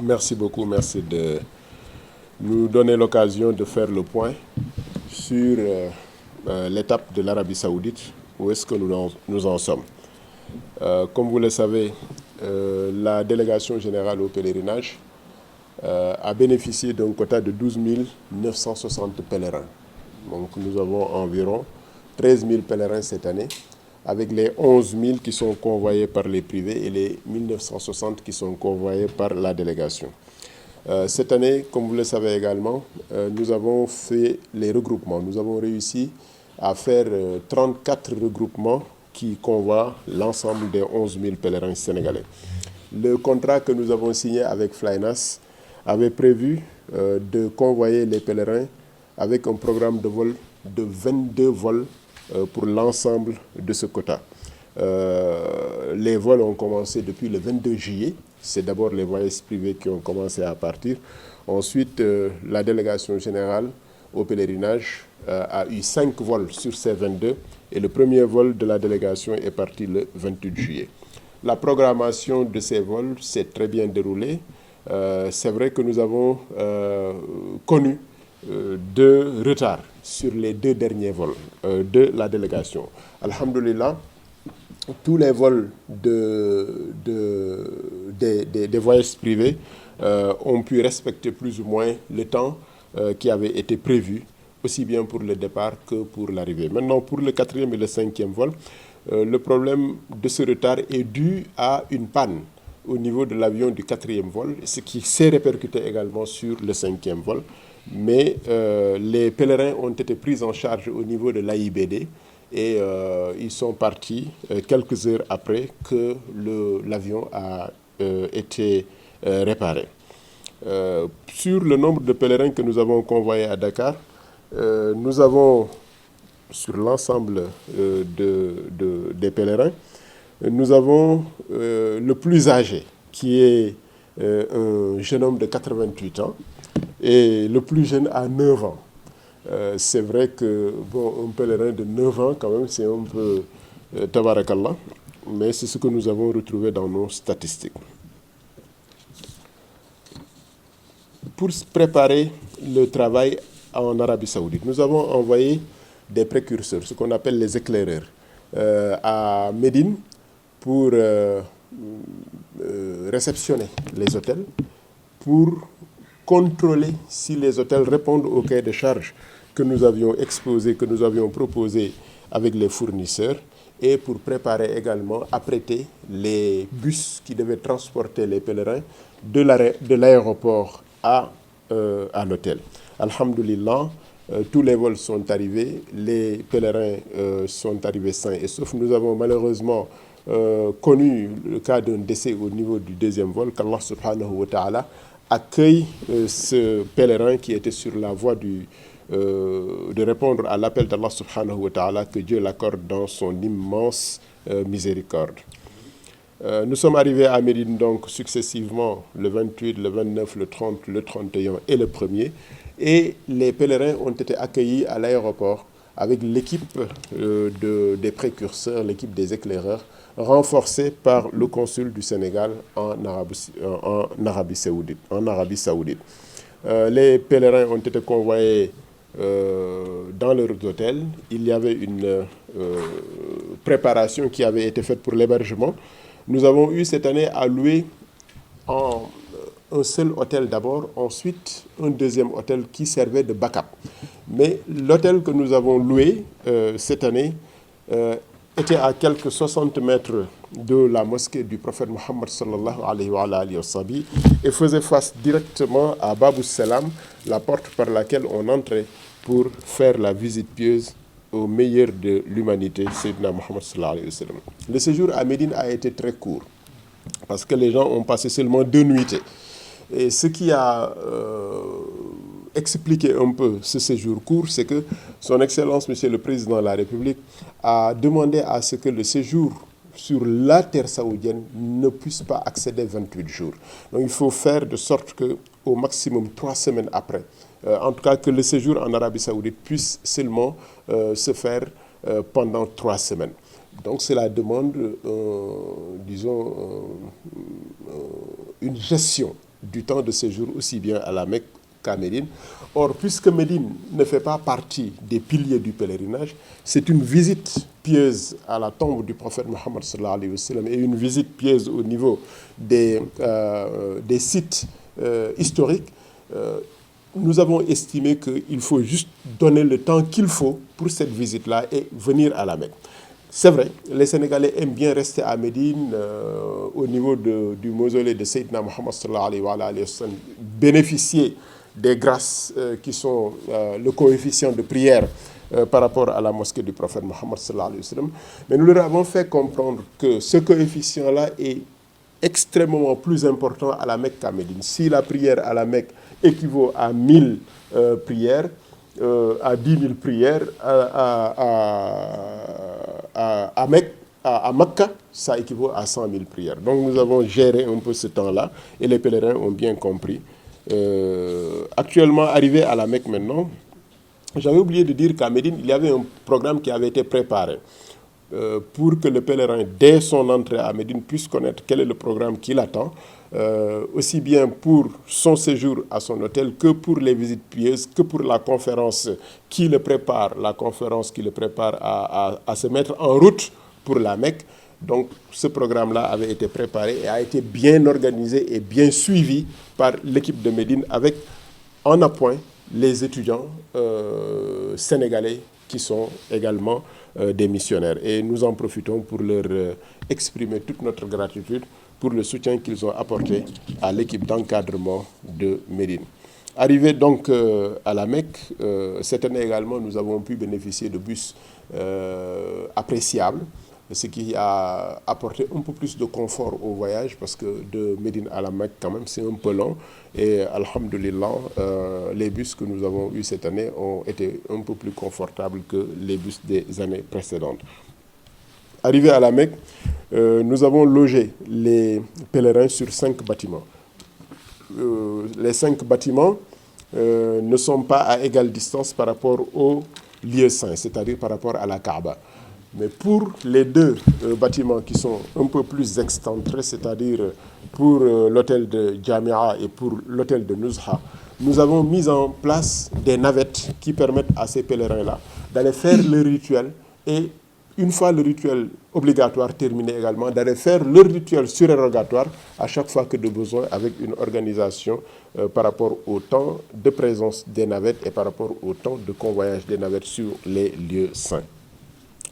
Merci beaucoup, merci de nous donner l'occasion de faire le point sur l'étape de l'Arabie Saoudite, où est-ce que nous en sommes. Comme vous le savez, la délégation générale au pèlerinage a bénéficié d'un quota de 12 960 pèlerins. Donc nous avons environ 13 000 pèlerins cette année, avec les 11 000 qui sont convoyés par les privés et les 1960 qui sont convoyés par la délégation. Cette année, comme vous le savez également, nous avons fait les regroupements. Nous avons réussi à faire 34 regroupements qui convoient l'ensemble des 11 000 pèlerins sénégalais. Le contrat que nous avons signé avec Flynas avait prévu de convoyer les pèlerins avec un programme de vol de 22 vols pour l'ensemble de ce quota. Les vols ont commencé depuis le 22 juillet. C'est d'abord les voyages privés qui ont commencé à partir. Ensuite, la délégation générale au pèlerinage a eu 5 vols sur ces 22 et le premier vol de la délégation est parti le 28 juillet. La programmation de ces vols s'est très bien déroulée. C'est vrai que nous avons connu de retard sur les 2 derniers vols de la délégation. Alhamdulillah, tous les vols des voyages privés ont pu respecter plus ou moins le temps qui avait été prévu, aussi bien pour le départ que pour l'arrivée. Maintenant, pour le 4e et le 5e vol, le problème de ce retard est dû à une panne au niveau de l'avion du 4e vol, ce qui s'est répercuté également sur le 5e vol. Mais les pèlerins ont été pris en charge au niveau de l'AIBD et ils sont partis quelques heures après que l'avion a été réparé. Sur le nombre de pèlerins que nous avons convoyés à Dakar, nous avons, sur l'ensemble des pèlerins, nous avons le plus âgé, qui est un jeune homme de 88 ans, et le plus jeune a 9 ans. C'est vrai que un pèlerin de 9 ans, quand même, c'est un peu tabarakallah, mais c'est ce que nous avons retrouvé dans nos statistiques. Pour préparer le travail en Arabie Saoudite, nous avons envoyé des précurseurs, ce qu'on appelle les éclaireurs, à Médine pour réceptionner les hôtels, pour contrôler si les hôtels répondent au cahier de charges que nous avions exposé, que nous avions proposé avec les fournisseurs, et pour préparer également, apprêter les bus qui devaient transporter les pèlerins de l'aéroport à l'hôtel. Alhamdulillah, tous les vols sont arrivés, les pèlerins sont arrivés sains et saufs. Nous avons malheureusement connu le cas d'un décès au niveau du 2e vol, qu'Allah subhanahu wa ta'ala accueille ce pèlerin qui était sur la voie de répondre à l'appel d'Allah subhanahu wa ta'ala, que Dieu l'accorde dans son immense miséricorde. Nous sommes arrivés à Médine donc successivement le 28, le 29, le 30, le 31 et le 1er. Et les pèlerins ont été accueillis à l'aéroport avec l'équipe des précurseurs, l'équipe des éclaireurs, renforcée par le consul du Sénégal en Arabie Saoudite. Les pèlerins ont été convoyés dans leurs hôtels. Il y avait une préparation qui avait été faite pour l'hébergement. Nous avons eu cette année à louer un seul hôtel d'abord, ensuite un 2e hôtel qui servait de backup. Mais l'hôtel que nous avons loué cette année était à quelques 60 mètres de la mosquée du prophète Mohammed sallallahu alayhi wa sallam et faisait face directement à Babou Salam, la porte par laquelle on entrait pour faire la visite pieuse au meilleur de l'humanité, Sayyidina Mohammed sallallahu alayhi wa sallam. Le séjour à Médine a été très court parce que les gens ont passé seulement 2 nuitées. Et ce qui a expliqué un peu ce séjour court, c'est que son Excellence, Monsieur le Président de la République, a demandé à ce que le séjour sur la terre saoudienne ne puisse pas accéder 28 jours. Donc il faut faire de sorte qu'au maximum 3 semaines après, en tout cas que le séjour en Arabie Saoudite puisse seulement se faire pendant 3 semaines. Donc cela demande, disons, une gestion du temps de séjour aussi bien à la Mecque qu'à Médine. Or, puisque Médine ne fait pas partie des piliers du pèlerinage, c'est une visite pieuse à la tombe du prophète Mohammed sallallahu alayhi wa sallam et une visite pieuse au niveau des sites historiques. Nous avons estimé qu'il faut juste donner le temps qu'il faut pour cette visite-là et venir à la Mecque. C'est vrai, les Sénégalais aiment bien rester à Médine, au niveau du mausolée de Sayyidina Mohammed sallallahu alayhi wa sallam, bénéficier des grâces qui sont le coefficient de prière par rapport à la mosquée du prophète Mohammed sallallahu alayhi wa sallam. Mais nous leur avons fait comprendre que ce coefficient-là est extrêmement plus important à la Mecque qu'à Médine. Si la prière à la Mecque équivaut à 1000 prières, à 10 000 prières, à Mecca, ça équivaut à 100 000 prières. Donc nous avons géré un peu ce temps-là et les pèlerins ont bien compris. Actuellement, arrivé à la Mecque maintenant, j'avais oublié de dire qu'à Médine, il y avait un programme qui avait été préparé pour que le pèlerin, dès son entrée à Médine, puisse connaître quel est le programme qui l'attend, aussi bien pour son séjour à son hôtel que pour les visites pieuses, que pour la conférence qui le prépare, à se mettre en route pour la Mecque. Donc ce programme-là avait été préparé et a été bien organisé et bien suivi par l'équipe de Médine avec en appoint les étudiants sénégalais qui sont également des missionnaires. Et nous en profitons pour leur exprimer toute notre gratitude pour le soutien qu'ils ont apporté à l'équipe d'encadrement de Médine. Arrivé donc à la Mecque, cette année également, nous avons pu bénéficier de bus appréciables, ce qui a apporté un peu plus de confort au voyage parce que de Médine à la Mecque, quand même, c'est un peu long. Et alhamdoulilah, les bus que nous avons eus cette année ont été un peu plus confortables que les bus des années précédentes. Arrivé à la Mecque, nous avons logé les pèlerins sur 5 bâtiments. Les 5 bâtiments ne sont pas à égale distance par rapport au lieu saint, c'est-à-dire par rapport à la Kaaba. Mais pour les 2 bâtiments qui sont un peu plus excentrés, c'est-à-dire pour l'hôtel de Jamia et pour l'hôtel de Nuzha, nous avons mis en place des navettes qui permettent à ces pèlerins-là d'aller faire le rituel et une fois le rituel obligatoire terminé également, d'aller faire le rituel surérogatoire à chaque fois que de besoin avec une organisation par rapport au temps de présence des navettes et par rapport au temps de convoyage des navettes sur les lieux saints.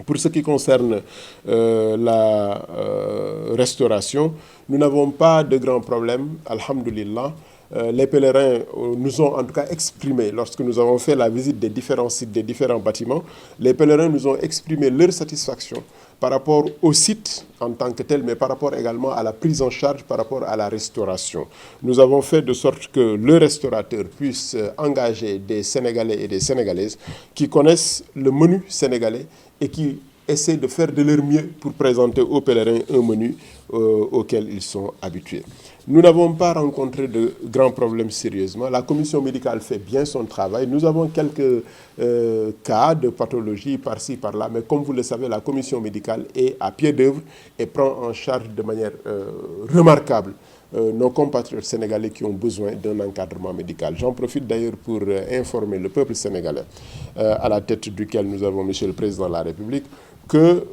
Pour ce qui concerne la restauration, nous n'avons pas de grands problèmes, alhamdoulilah. Les pèlerins nous ont en tout cas exprimé, lorsque nous avons fait la visite des différents sites, des différents bâtiments, les pèlerins nous ont exprimé leur satisfaction par rapport au site en tant que tel, mais par rapport également à la prise en charge, par rapport à la restauration. Nous avons fait de sorte que le restaurateur puisse engager des Sénégalais et des Sénégalaises qui connaissent le menu sénégalais et qui essaient de faire de leur mieux pour présenter aux pèlerins un menu auquel ils sont habitués. Nous n'avons pas rencontré de grands problèmes sérieusement. La commission médicale fait bien son travail. Nous avons quelques cas de pathologie par-ci, par-là, mais comme vous le savez, la commission médicale est à pied d'œuvre et prend en charge de manière remarquable nos compatriotes sénégalais qui ont besoin d'un encadrement médical. J'en profite d'ailleurs pour informer le peuple sénégalais, à la tête duquel nous avons Monsieur le Président de la République, que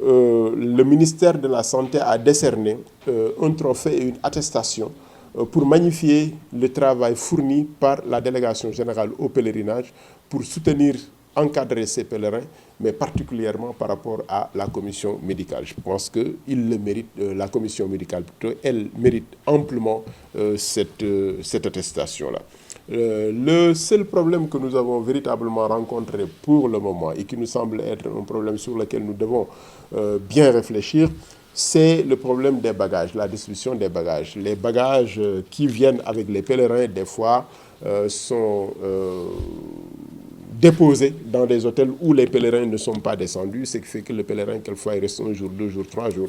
le ministère de la Santé a décerné un trophée et une attestation pour magnifier le travail fourni par la délégation générale au pèlerinage pour soutenir, encadrer ces pèlerins, mais particulièrement par rapport à la commission médicale. Je pense qu'il le mérite, la commission médicale plutôt, elle mérite amplement cette attestation-là. Le seul problème que nous avons véritablement rencontré pour le moment et qui nous semble être un problème sur lequel nous devons bien réfléchir, c'est le problème des bagages, la distribution des bagages. Les bagages qui viennent avec les pèlerins, des fois, sont déposés dans des hôtels où les pèlerins ne sont pas descendus, ce qui fait que le pèlerin, quelquefois, il reste 1 jour, 2 jours, 3 jours,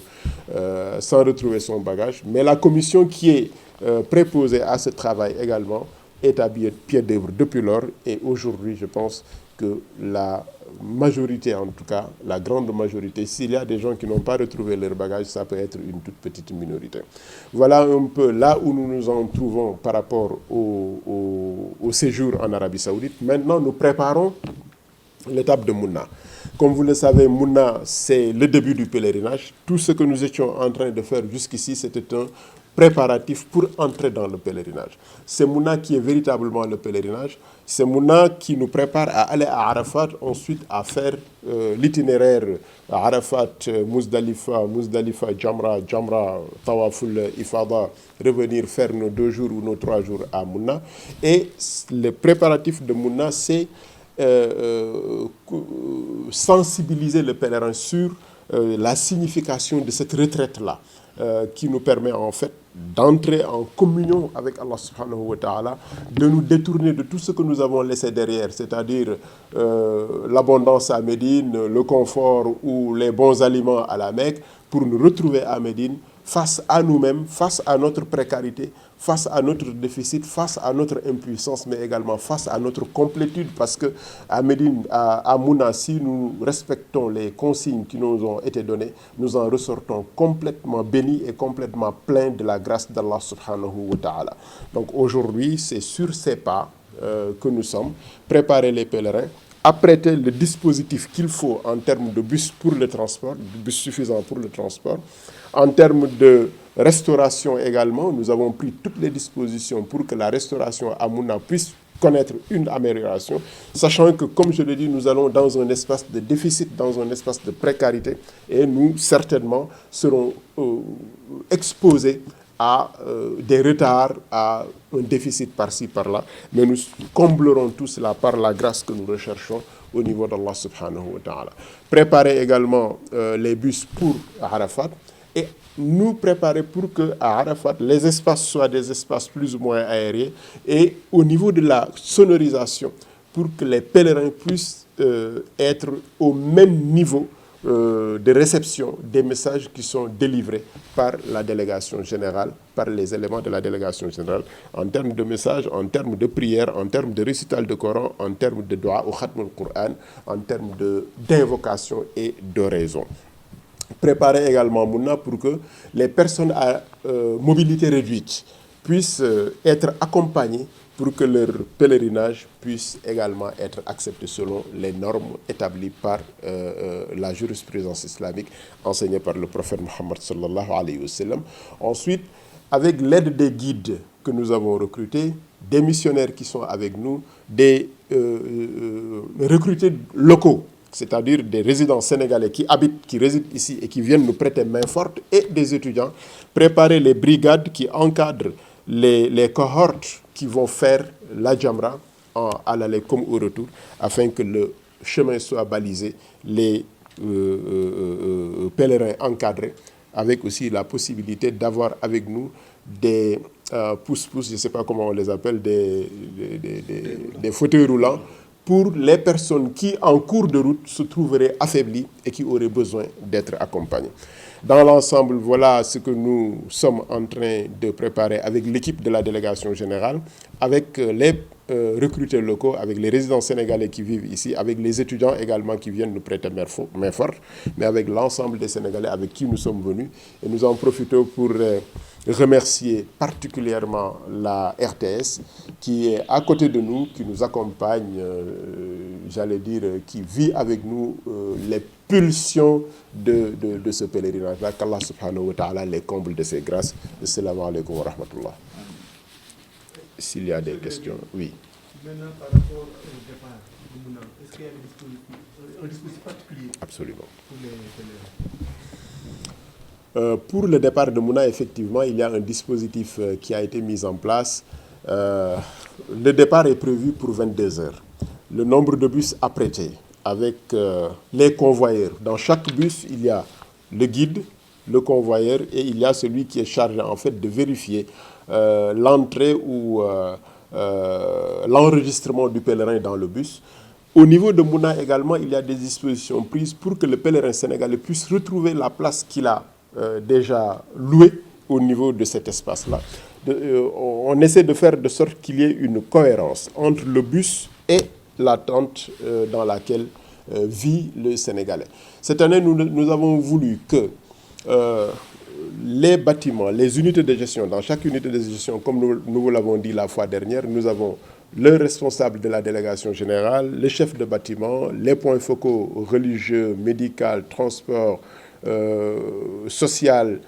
sans retrouver son bagage. Mais la commission qui est préposée à ce travail également est à pied d'œuvre depuis lors. Et aujourd'hui, je pense que la majorité, en tout cas, la grande majorité, s'il y a des gens qui n'ont pas retrouvé leur bagage, ça peut être une toute petite minorité. Voilà un peu là où nous nous en trouvons par rapport au séjour en Arabie Saoudite. Maintenant, nous préparons l'étape de Mouna. Comme vous le savez, Mouna, c'est le début du pèlerinage. Tout ce que nous étions en train de faire jusqu'ici, c'était un préparatif pour entrer dans le pèlerinage. C'est Mouna qui est véritablement le pèlerinage. C'est Mouna qui nous prépare à aller à Arafat, ensuite à faire l'itinéraire à Arafat, Muzdalifa, Jamra, Tawaful, Ifada, revenir faire nos 2 jours ou nos 3 jours à Mouna. Et le préparatif de Mouna, c'est sensibiliser le pèlerin sur la signification de cette retraite-là, qui nous permet en fait d'entrer en communion avec Allah subhanahu wa ta'ala, de nous détourner de tout ce que nous avons laissé derrière, c'est-à-dire l'abondance à Médine, le confort ou les bons aliments à la Mecque, pour nous retrouver à Médine face à nous-mêmes, face à notre précarité, face à notre déficit, face à notre impuissance, mais également face à notre complétude, parce que à Médine, à Mouna, si nous respectons les consignes qui nous ont été données, nous en ressortons complètement bénis et complètement pleins de la grâce d'Allah subhanahu wa ta'ala. Donc aujourd'hui, c'est sur ces pas que nous sommes, préparer les pèlerins, apprêter le dispositif qu'il faut en termes de bus pour le transport, de bus suffisants pour le transport. En termes de restauration également, nous avons pris toutes les dispositions pour que la restauration à Mouna puisse connaître une amélioration, sachant que, comme je l'ai dit, nous allons dans un espace de déficit, dans un espace de précarité, et nous, certainement, serons exposés à des retards, à un déficit par-ci, par-là, mais nous comblerons tout cela par la grâce que nous recherchons au niveau d'Allah subhanahu wa ta'ala. Préparer également les bus pour Arafat et nous préparer pour que à Arafat, les espaces soient des espaces plus ou moins aériens et au niveau de la sonorisation, pour que les pèlerins puissent être au même niveau de réception des messages qui sont délivrés par la délégation générale, par les éléments de la délégation générale, en termes de messages, en termes de prières, en termes de récital de Coran, en termes de dua au Khatm al-Qur'an, en termes d'invocation et d'oraison. Préparer également Mouna pour que les personnes à mobilité réduite puissent être accompagnées pour que leur pèlerinage puisse également être accepté selon les normes établies par la jurisprudence islamique enseignée par le prophète Mohammed sallallahu alayhi wa sallam. Ensuite, avec l'aide des guides que nous avons recrutés, des missionnaires qui sont avec nous, des recrutés locaux, c'est-à-dire des résidents sénégalais qui habitent, qui résident ici et qui viennent nous prêter main forte, et des étudiants, préparer les brigades qui encadrent les cohortes qui vont faire la Jamra à l'aller comme au retour, afin que le chemin soit balisé, les pèlerins encadrés, avec aussi la possibilité d'avoir avec nous des pousse-pousse, je ne sais pas comment on les appelle, des fauteuils roulants, pour les personnes qui, en cours de route, se trouveraient affaiblies et qui auraient besoin d'être accompagnées. Dans l'ensemble, voilà ce que nous sommes en train de préparer avec l'équipe de la délégation générale, avec les recrutés locaux, avec les résidents sénégalais qui vivent ici, avec les étudiants également qui viennent nous prêter main forte, mais avec l'ensemble des Sénégalais avec qui nous sommes venus. Et nous en profitons pour remercier particulièrement la RTS qui est à côté de nous, qui nous accompagne, j'allais dire, qui vit avec nous les pulsions de ce pèlerinage-là, qu'Allah subhanahu wa ta'ala les comble de ses grâces. Assalamu alaikum wa rahmatullah. S'il y a des questions, oui. Maintenant, par rapport au départ de Mouna, est-ce qu'il y a un dispositif particulier Absolument. pour les pèlerins? Pour le départ de Mouna, effectivement, il y a un dispositif qui a été mis en place. Le départ est prévu pour 22 heures. Le nombre de bus apprêtés avec les convoyeurs. Dans chaque bus, il y a le guide, le convoyeur, et il y a celui qui est chargé en fait de vérifier l'entrée ou l'enregistrement du pèlerin dans le bus. Au niveau de Mouna également, il y a des dispositions prises pour que le pèlerin sénégalais puisse retrouver la place qu'il a déjà louée au niveau de cet espace-là. on essaie de faire de sorte qu'il y ait une cohérence entre le bus et la tente dans laquelle vit le Sénégalais. Cette année, nous avons voulu que les bâtiments, les unités de gestion, dans chaque unité de gestion, comme nous vous l'avons dit la fois dernière, nous avons le responsable de la délégation générale, le chef de bâtiment, les points focaux religieux, médical, transport, social,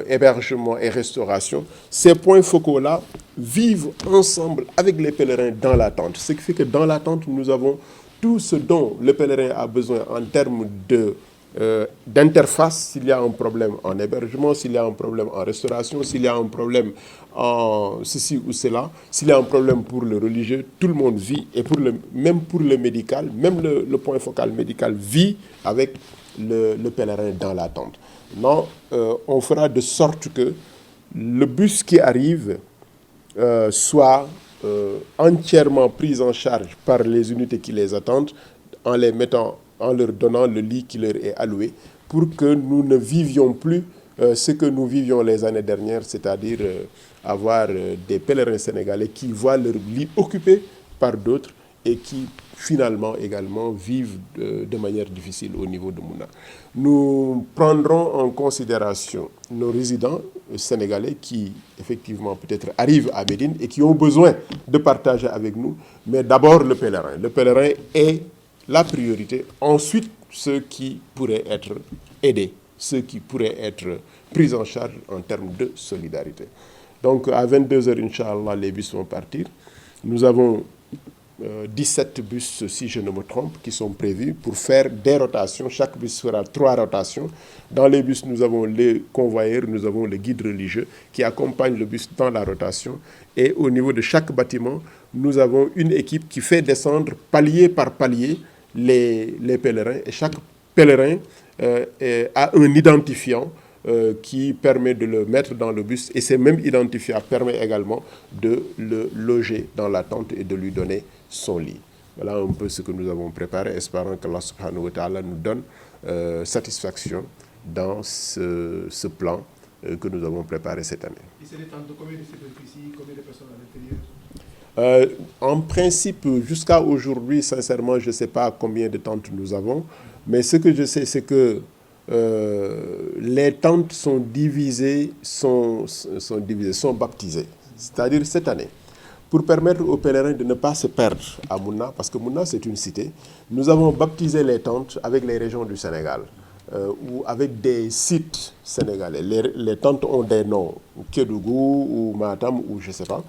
hébergement et restauration. Ces points focaux-là vivent ensemble avec les pèlerins dans la tente. Ce qui fait que dans la tente, nous avons tout ce dont le pèlerin a besoin en termes d'interface, s'il y a un problème en hébergement, s'il y a un problème en restauration, s'il y a un problème en ceci ou cela, s'il y a un problème pour le religieux, tout le monde vit, et même pour le médical, même le point focal médical vit avec le pèlerin dans la tente. Non, on fera de sorte que le bus qui arrive soit entièrement pris en charge par les unités qui les attendent en leur donnant le lit qui leur est alloué pour que nous ne vivions plus ce que nous vivions les années dernières, c'est-à-dire avoir des pèlerins sénégalais qui voient leur lit occupé par d'autres et qui finalement également vivent de manière difficile au niveau de Mouna. Nous prendrons en considération nos résidents sénégalais qui effectivement peut-être arrivent à Médine et qui ont besoin de partager avec nous, mais d'abord le pèlerin. Le pèlerin est la priorité, ensuite ceux qui pourraient être aidés, ceux qui pourraient être pris en charge en termes de solidarité. Donc à 22h, Inch'Allah, les bus vont partir. Nous avons 17 bus, si je ne me trompe, qui sont prévus pour faire des rotations. Chaque bus fera 3 rotations. Dans les bus, nous avons les convoyeurs, nous avons les guides religieux qui accompagnent le bus dans la rotation. Et au niveau de chaque bâtiment, nous avons une équipe qui fait descendre palier par palier les pèlerins. Et chaque pèlerin a un identifiant qui permet de le mettre dans le bus. Et ce même identifiant permet également de le loger dans la tente et de lui donner son lit. Voilà un peu ce que nous avons préparé, espérant qu'Allah subhanahu wa ta'ala nous donne satisfaction dans ce plan que nous avons préparé cette année. Et c'est des tentes de combien de superficie, combien de personnes à l'intérieur? En principe, jusqu'à aujourd'hui, sincèrement, je ne sais pas combien de tentes nous avons, mais ce que je sais, c'est que les tentes sont divisées, sont baptisées. C'est-à-dire cette année, pour permettre aux pèlerins de ne pas se perdre à Mouna, parce que Mouna c'est une cité, nous avons baptisé les tentes avec les régions du Sénégal, ou avec des sites sénégalais. Les tentes ont des noms, Kédougou ou Matam ou je ne sais pas,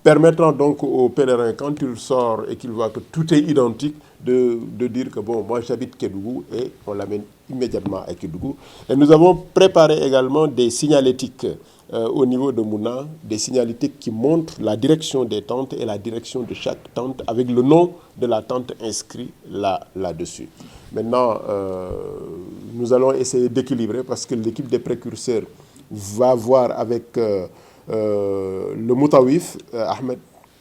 permettant donc aux pèlerins, quand il sort et qu'il voit que tout est identique, de dire que bon, moi j'habite Kédougou et on l'amène immédiatement à Kédougou. Et nous avons préparé également des signalétiques au niveau de Mouna, des signalétiques qui montrent la direction des tentes et la direction de chaque tente avec le nom de la tente inscrit là-dessus. Maintenant, nous allons essayer d'équilibrer parce que l'équipe des précurseurs va voir avec le Moutawif, Ahmed,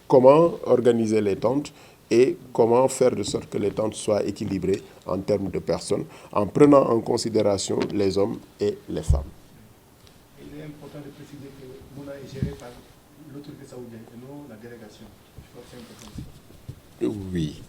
comment organiser les tentes et comment faire de sorte que les tentes soient équilibrées en termes de personnes, en prenant en considération les hommes et les femmes. Il est important de préciser que Mouna est géré par l'autorité saoudienne et non la délégation. Je crois que c'est important. Oui.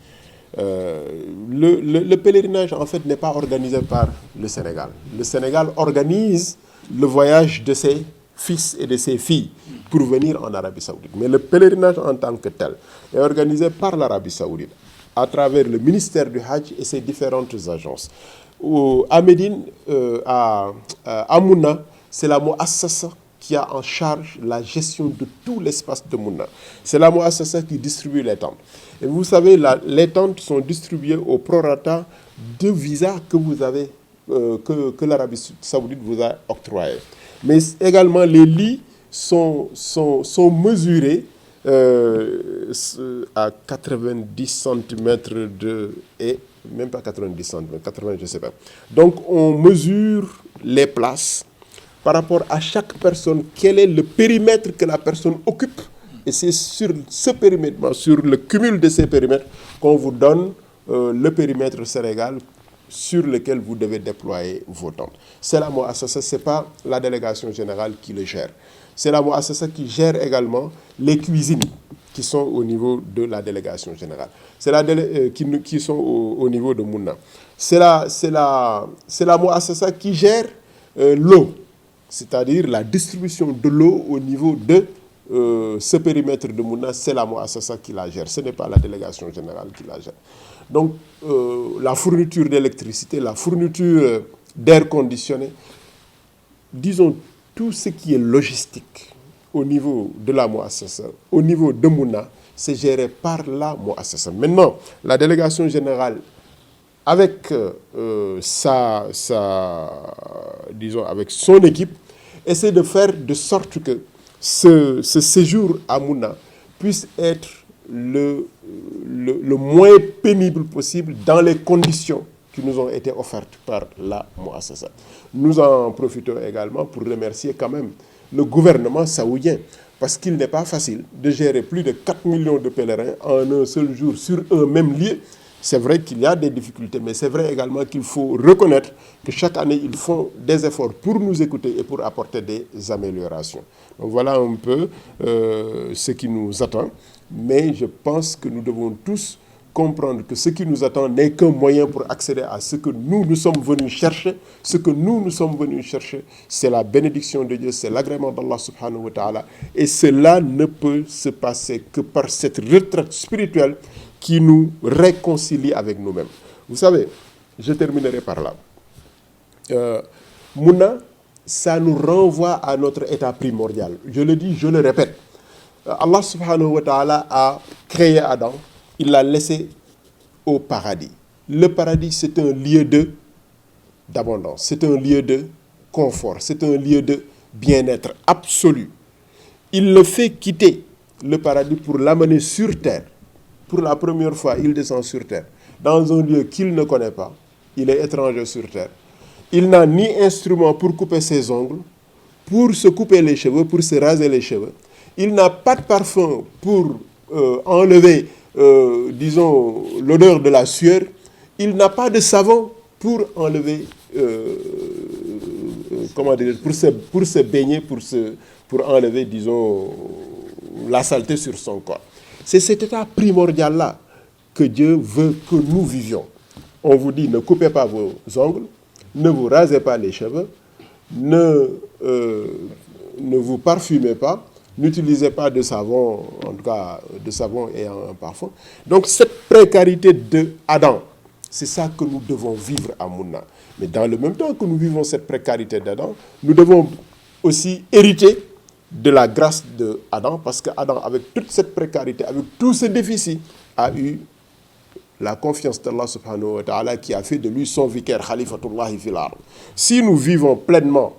Le pèlerinage, en fait, n'est pas organisé par le Sénégal. Le Sénégal organise le voyage de ses fils et de ses filles pour venir en Arabie Saoudite. Mais le pèlerinage en tant que tel est organisé par l'Arabie Saoudite à travers le ministère du Hajj et ses différentes agences. À Médine, à Mouna, c'est la Mouassassa qui a en charge la gestion de tout l'espace de Mouna. C'est la Mouassassa qui distribue les tentes. Et vous savez, les tentes sont distribuées au prorata de visas que vous avez, que l'Arabie Saoudite vous a octroyé. Mais également, les lits sont mesurés à 90 cm et même pas 90 cm, 80, je ne sais pas. Donc, on mesure les places par rapport à chaque personne, quel est le périmètre que la personne occupe. Et c'est sur ce périmètre, sur le cumul de ces périmètres, qu'on vous donne le périmètre Sénégal sur lequel vous devez déployer vos tentes. C'est la Moassassa, ce n'est pas la délégation générale qui le gère. C'est la Moassassa qui gère également les cuisines qui sont au niveau de la délégation générale. C'est qui sont au niveau de Mouna. C'est la Moassassa qui gère l'eau, c'est-à-dire la distribution de l'eau au niveau de ce périmètre de Mouna. C'est la Moassassa qui la gère, ce n'est pas la délégation générale qui la gère. Donc, la fourniture d'électricité, la fourniture d'air conditionné, disons tout ce qui est logistique au niveau de la Moassassa, au niveau de Mouna, c'est géré par la Moassassa. Maintenant, la délégation générale, avec avec son équipe, essaie de faire de sorte que ce séjour à Mouna puisse être le moins pénible possible dans les conditions qui nous ont été offertes par la Moassassa. Nous en profitons également pour remercier quand même le gouvernement saoudien, parce qu'il n'est pas facile de gérer plus de 4 millions de pèlerins en un seul jour sur un même lieu. C'est vrai qu'il y a des difficultés, mais c'est vrai également qu'il faut reconnaître que chaque année, ils font des efforts pour nous écouter et pour apporter des améliorations. Donc voilà un peu ce qui nous attend. Mais je pense que nous devons tous comprendre que ce qui nous attend n'est qu'un moyen pour accéder à ce que nous sommes venus chercher. Ce que nous sommes venus chercher, c'est la bénédiction de Dieu, c'est l'agrément d'Allah subhanahu wa ta'ala. Et cela ne peut se passer que par cette retraite spirituelle qui nous réconcilie avec nous-mêmes. Vous savez, je terminerai par là. Mouna, ça nous renvoie à notre état primordial. Je le dis, je le répète. Allah subhanahu wa ta'ala a créé Adam, il l'a laissé au paradis. Le paradis, c'est un lieu d'abondance, c'est un lieu de confort, c'est un lieu de bien-être absolu. Il le fait quitter le paradis pour l'amener sur terre. Pour la première fois, il descend sur terre, dans un lieu qu'il ne connaît pas. Il est étranger sur terre. Il n'a ni instrument pour couper ses ongles, pour se couper les cheveux, pour se raser les cheveux. Il n'a pas de parfum pour enlever, disons, l'odeur de la sueur. Il n'a pas de savon pour enlever, comment dire, pour se baigner, pour enlever, disons, la saleté sur son corps. C'est cet état primordial-là que Dieu veut que nous vivions. On vous dit, ne coupez pas vos ongles, ne vous rasez pas les cheveux, ne vous parfumez pas, n'utilisez pas de savon, en tout cas de savon ayant un parfum. Donc cette précarité de Adam, c'est ça que nous devons vivre à Mouna. Mais dans le même temps que nous vivons cette précarité d'Adam, nous devons aussi hériter de la grâce de Adam, parce que Adam, avec toute cette précarité, avec tous ces déficits, a eu la confiance d'Allah subhanahu wa ta'ala qui a fait de lui son vicaire, Khalifatullahi fil ard. Si nous vivons pleinement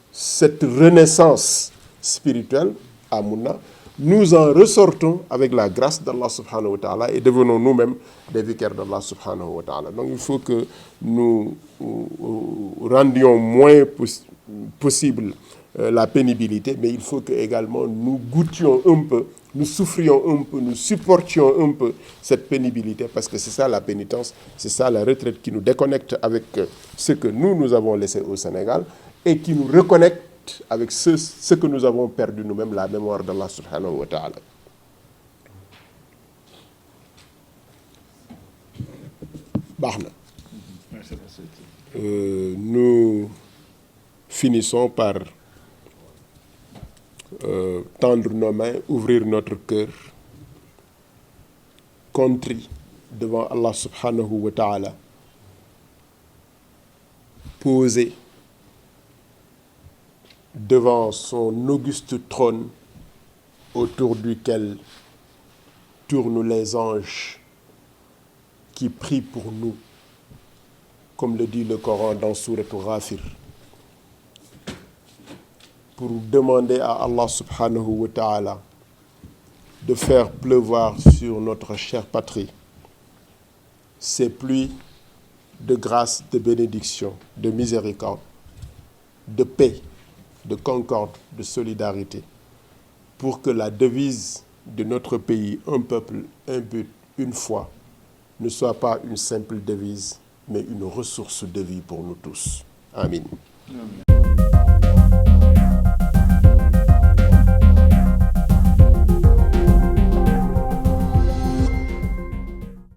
cette renaissance spirituelle à Mouna, nous en ressortons avec la grâce d'Allah subhanahu wa ta'ala et devenons nous-mêmes des vicaires d'Allah subhanahu wa ta'ala. Donc il faut que nous rendions moins possible la pénibilité, mais il faut que également nous goûtions un peu, nous souffrions un peu, nous supportions un peu cette pénibilité, parce que c'est ça la pénitence, c'est ça la retraite qui nous déconnecte avec ce que nous avons laissé au Sénégal et qui nous reconnecte avec ce que nous avons perdu nous-mêmes, la mémoire d'Allah subhanahu wa ta'ala. Bahna. Nous finissons par tendre nos mains, ouvrir notre cœur, contrit devant Allah subhanahu wa ta'ala, posé devant son auguste trône autour duquel tournent les anges qui prient pour nous, comme le dit le Coran dans Sourate Ghafir, pour demander à Allah subhanahu wa ta'ala de faire pleuvoir sur notre chère patrie ces pluies de grâce, de bénédiction, de miséricorde, de paix, de concorde, de solidarité, pour que la devise de notre pays, un peuple, un but, une foi, ne soit pas une simple devise, mais une ressource de vie pour nous tous. Amin. Amen.